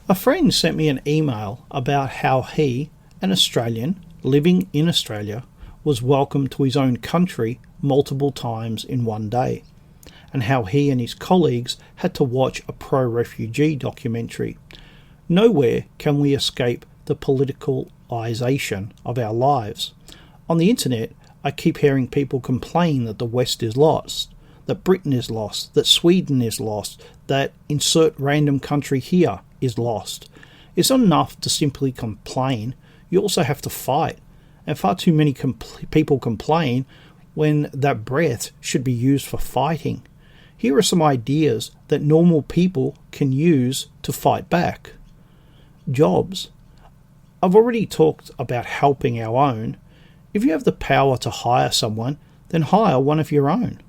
A friend sent me an email about how he, an Australian living in Australia, was welcomed to his own country multiple times in one day, and how he and his colleagues had to watch a pro-refugee documentary. Nowhere can we escape the politicalisation of our lives. On the internet, I keep hearing people complain that the West is lost, that Britain is lost, that Sweden is lost, that insert random country here is lost. It's not enough to simply complain, you also have to fight. And far too many people complain when that breath should be used for fighting. Here are some ideas that normal people can use to fight back. Jobs. I've already talked about helping our own. If you have the power to hire someone, then hire one of your own.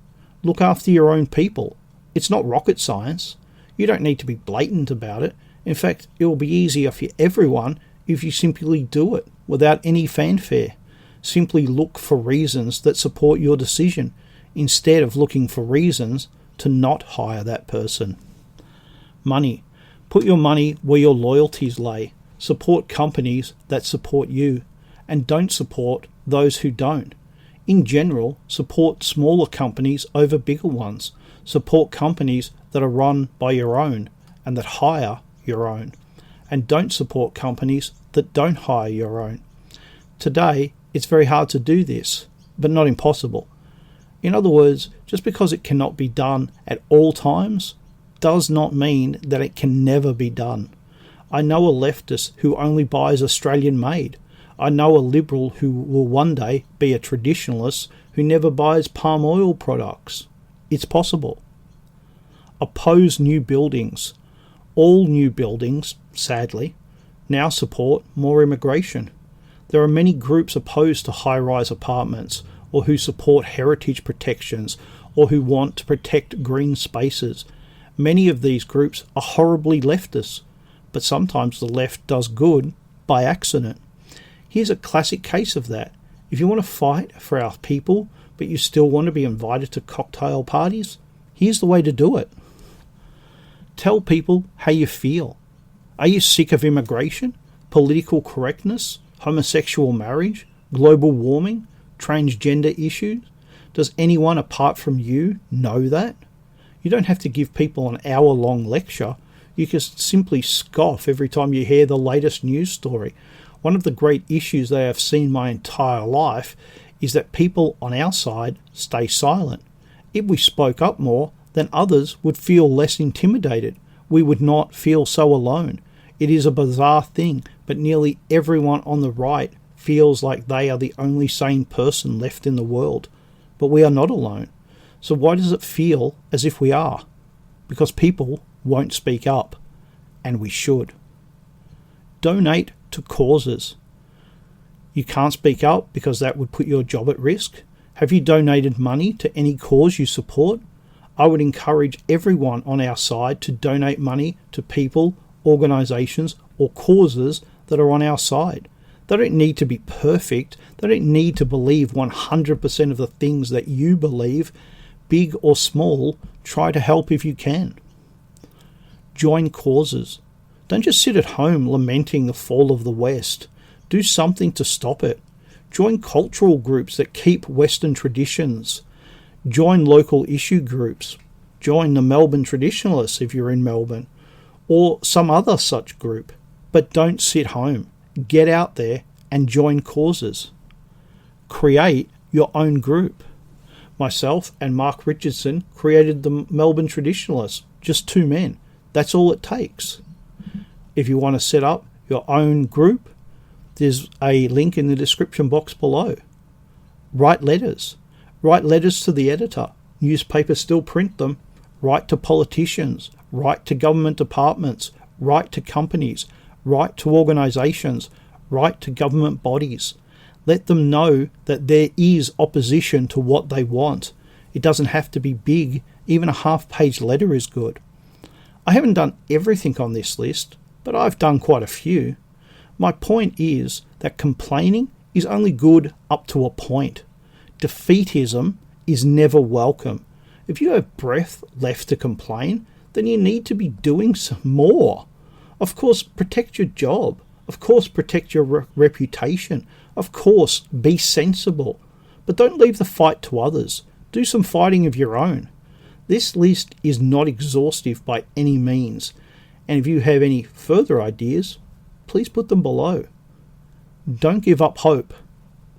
Look after your own people. It's not rocket science. You don't need to be blatant about it. In fact, it will be easier for everyone if you simply do it without any fanfare. Simply look for reasons that support your decision instead of looking for reasons to not hire that person. Money. Put your money where your loyalties lay. Support companies that support you, and don't support those who don't. In general, support smaller companies over bigger ones. Support companies that are run by your own and that hire your own. And don't support companies that don't hire your own. Today, it's very hard to do this, but not impossible. In other words, just because it cannot be done at all times does not mean that it can never be done. I know a leftist who only buys Australian made. I know a liberal who will one day be a traditionalist who never buys palm oil products. It's possible. Oppose new buildings. All new buildings, sadly, now support more immigration. There are many groups opposed to high-rise apartments, or who support heritage protections, or who want to protect green spaces. Many of these groups are horribly leftist, but sometimes the left does good by accident. Here's a classic case of that. If you want to fight for our people, but you still want to be invited to cocktail parties, here's the way to do it. Tell people how you feel. Are you sick of immigration, political correctness, homosexual marriage, global warming, transgender issues? Does anyone apart from you know that? You don't have to give people an hour-long lecture. You can simply scoff every time you hear the latest news story. One of the great issues that I have seen my entire life is that people on our side stay silent. If we spoke up more, then others would feel less intimidated. We would not feel so alone. It is a bizarre thing, but nearly everyone on the right feels like they are the only sane person left in the world. But we are not alone. So why does it feel as if we are? Because people won't speak up, and we should. Donate to causes. You can't speak up because that would put your job at risk. Have you donated money to any cause you support? I would encourage everyone on our side to donate money to people, organisations or causes that are on our side. They don't need to be perfect. They don't need to believe 100% of the things that you believe. Big or small, try to help if you can. Join causes. Don't just sit at home lamenting the fall of the West. Do something to stop it. Join cultural groups that keep Western traditions. Join local issue groups. Join the Melbourne Traditionalists if you're in Melbourne, or some other such group. But don't sit home. Get out there and join causes. Create your own group. Myself and Mark Richardson created the Melbourne Traditionalists, just 2 men. That's all it takes. If you want to set up your own group, there's a link in the description box below. Write letters. Write letters to the editor. Newspapers still print them. Write to politicians. Write to government departments. Write to companies. Write to organisations. Write to government bodies. Let them know that there is opposition to what they want. It doesn't have to be big. Even a half-page letter is good. I haven't done everything on this list, but I've done quite a few. My point is that complaining is only good up to a point. Defeatism is never welcome. If you have breath left to complain, then you need to be doing some more. Of course, protect your job. Of course, protect your reputation. Of course, be sensible. But don't leave the fight to others. Do some fighting of your own. This list is not exhaustive by any means, and if you have any further ideas, please put them below. Don't give up hope.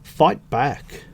Fight back.